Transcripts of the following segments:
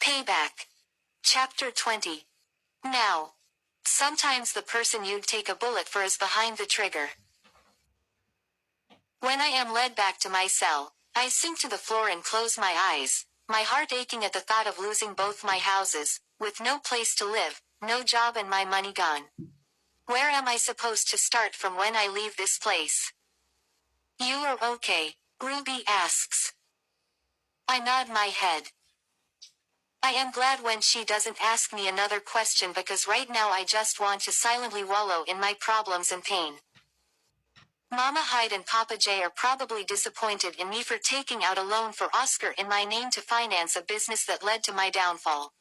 Payback. Chapter 20. Now. Sometimes the person you'd take a bullet for is behind the trigger. When I am led back to my cell, I sink to the floor and close my eyes, my heart aching at the thought of losing both my houses, with no place to live, no job and my money gone. Where am I supposed to start from when I leave this place? You are okay? Ruby asks. I nod my head. I am glad when she doesn't ask me another question because right now I just want to silently wallow in my problems and pain. Mama Hyde and Papa J are probably disappointed in me for taking out a loan for Oscar in my name to finance a business that led to my downfall.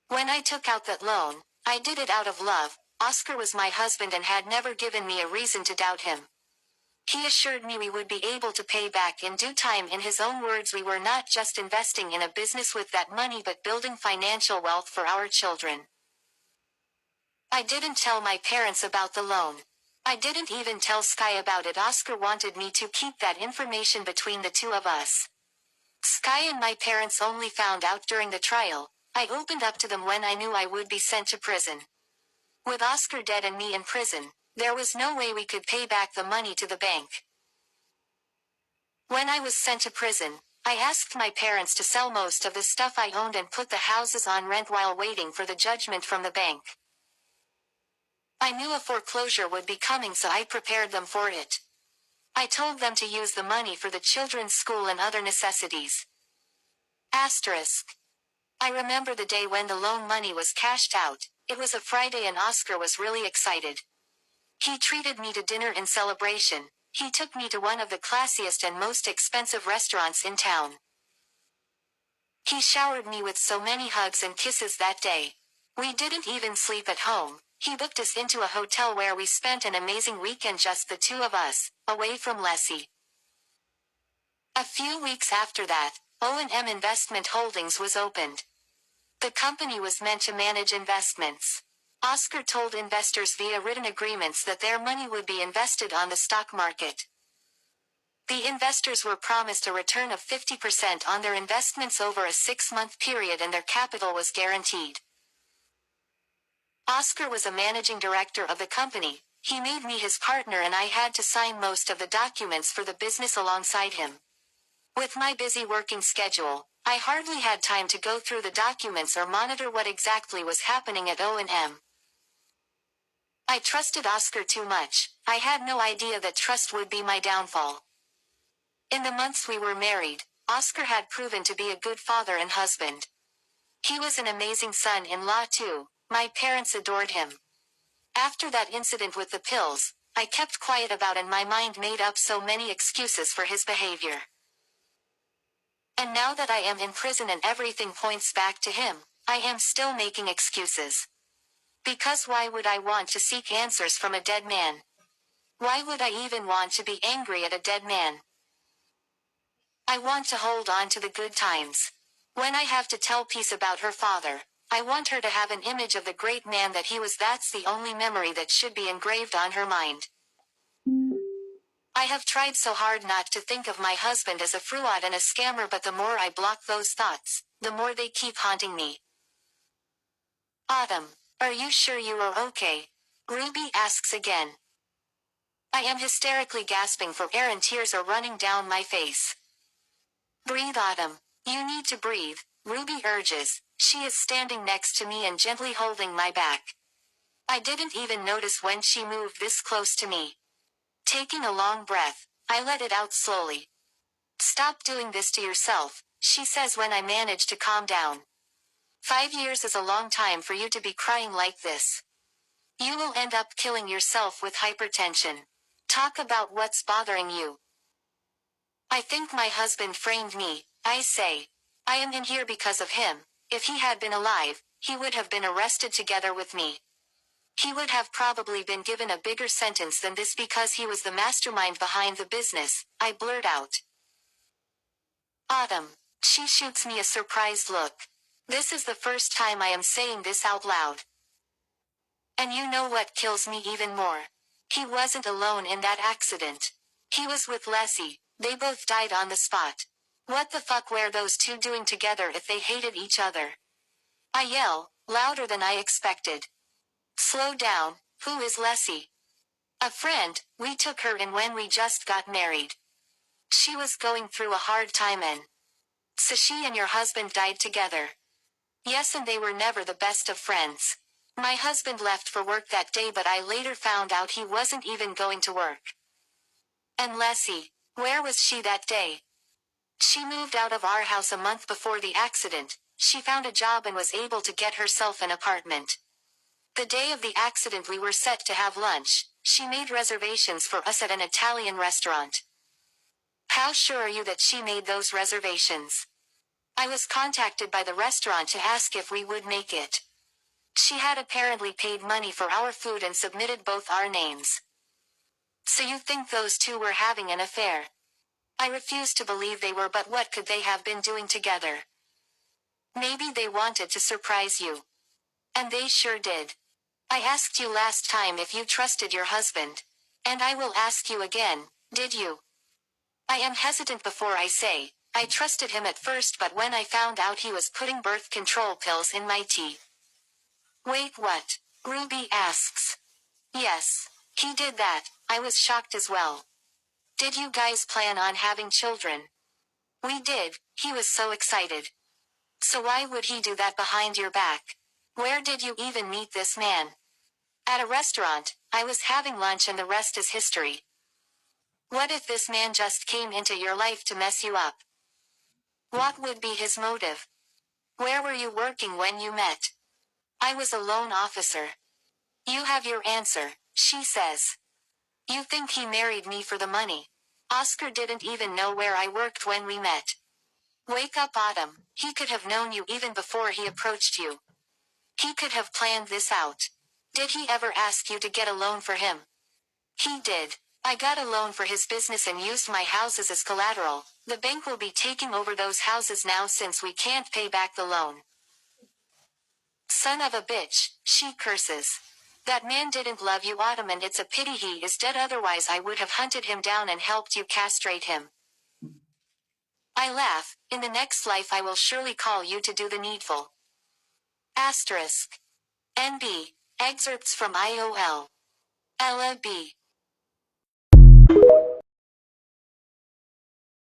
When I took out that loan, I did it out of love. Oscar was my husband and had never given me a reason to doubt him. He assured me we would be able to pay back in due time. In his own words, we were not just investing in a business with that money but building financial wealth for our children. I didn't tell my parents about the loan. I didn't even tell Sky about it. Oscar wanted me to keep that information between the two of us. Sky and my parents only found out during the trial. I opened up to them when I knew I would be sent to prison. With Oscar dead and me in prison, there was no way we could pay back the money to the bank. When I was sent to prison, I asked my parents to sell most of the stuff I owned and put the houses on rent while waiting for the judgment from the bank. I knew a foreclosure would be coming, so I prepared them for it. I told them to use the money for the children's school and other necessities. Asterisk. I remember the day when the loan money was cashed out. It was a Friday and Oscar was really excited. He treated me to dinner in celebration. He took me to one of the classiest and most expensive restaurants in town. He showered me with so many hugs and kisses that day. We didn't even sleep at home. He booked us into a hotel where we spent an amazing weekend, just the two of us, away from Leslie. A few weeks after that, O&M Investment Holdings was opened. The company was meant to manage investments. Oscar told investors via written agreements that their money would be invested on the stock market. The investors were promised a return of 50% on their investments over a 6-month period, and their capital was guaranteed. Oscar was a managing director of the company. He made me his partner and I had to sign most of the documents for the business alongside him. With my busy working schedule, I hardly had time to go through the documents or monitor what exactly was happening at O&M. I trusted Oscar too much. I had no idea that trust would be my downfall. In the months we were married, Oscar had proven to be a good father and husband. He was an amazing son-in-law too. My parents adored him. After that incident with the pills, I kept quiet about and my mind made up so many excuses for his behavior. And now that I am in prison and everything points back to him, I am still making excuses. Because why would I want to seek answers from a dead man? Why would I even want to be angry at a dead man? I want to hold on to the good times. When I have to tell Peace about her father, I want her to have an image of the great man that he was. That's the only memory that should be engraved on her mind. I have tried so hard not to think of my husband as a fraud and a scammer, but the more I block those thoughts, the more they keep haunting me. Autumn, are you sure you are okay? Ruby asks again. I am hysterically gasping for air and tears are running down my face. Breathe, Autumn. You need to breathe, Ruby urges. She is standing next to me and gently holding my back. I didn't even notice when she moved this close to me. Taking a long breath, I let it out slowly. Stop doing this to yourself, she says when I manage to calm down. 5 years is a long time for you to be crying like this. You will end up killing yourself with hypertension. Talk about what's bothering you. I think my husband framed me, I say. I am in here because of him. If he had been alive, he would have been arrested together with me. He would have probably been given a bigger sentence than this because he was the mastermind behind the business, I blurt out. Autumn. She shoots me a surprised look. This is the first time I am saying this out loud. And you know what kills me even more? He wasn't alone in that accident. He was with Leslie. They both died on the spot. What the fuck were those two doing together if they hated each other? I yell, louder than I expected. Slow down, who is Leslie? A friend, we took her in when we just got married. She was going through a hard time and so she and your husband died together. Yes, and they were never the best of friends. My husband left for work that day, but I later found out he wasn't even going to work. And Leslie, where was she that day? She moved out of our house a month before the accident. She found a job and was able to get herself an apartment. The day of the accident we were set to have lunch. She made reservations for us at an Italian restaurant. How sure are you that she made those reservations? I was contacted by the restaurant to ask if we would make it. She had apparently paid money for our food and submitted both our names. So you think those two were having an affair? I refuse to believe they were, but what could they have been doing together? Maybe they wanted to surprise you. And they sure did. I asked you last time if you trusted your husband. And I will ask you again, did you? I am hesitant before I say, I trusted him at first, but when I found out he was putting birth control pills in my tea. Wait, what? Ruby asks. Yes, he did that. I was shocked as well. Did you guys plan on having children? We did, he was so excited. So why would he do that behind your back? Where did you even meet this man? At a restaurant. I was having lunch and the rest is history. What if this man just came into your life to mess you up? What would be his motive? Where were you working when you met? I was a loan officer. You have your answer, she says. You think he married me for the money? Oscar didn't even know where I worked when we met. Wake up, Autumn. He could have known you even before he approached you. He could have planned this out. Did he ever ask you to get a loan for him? He did. I got a loan for his business and used my houses as collateral. The bank will be taking over those houses now since we can't pay back the loan. Son of a bitch, she curses. That man didn't love you, Autumn, and it's a pity he is dead, otherwise I would have hunted him down and helped you castrate him. I laugh. In the next life I will surely call you to do the needful. Asterisk. NB. Excerpts from IOL. Ella B.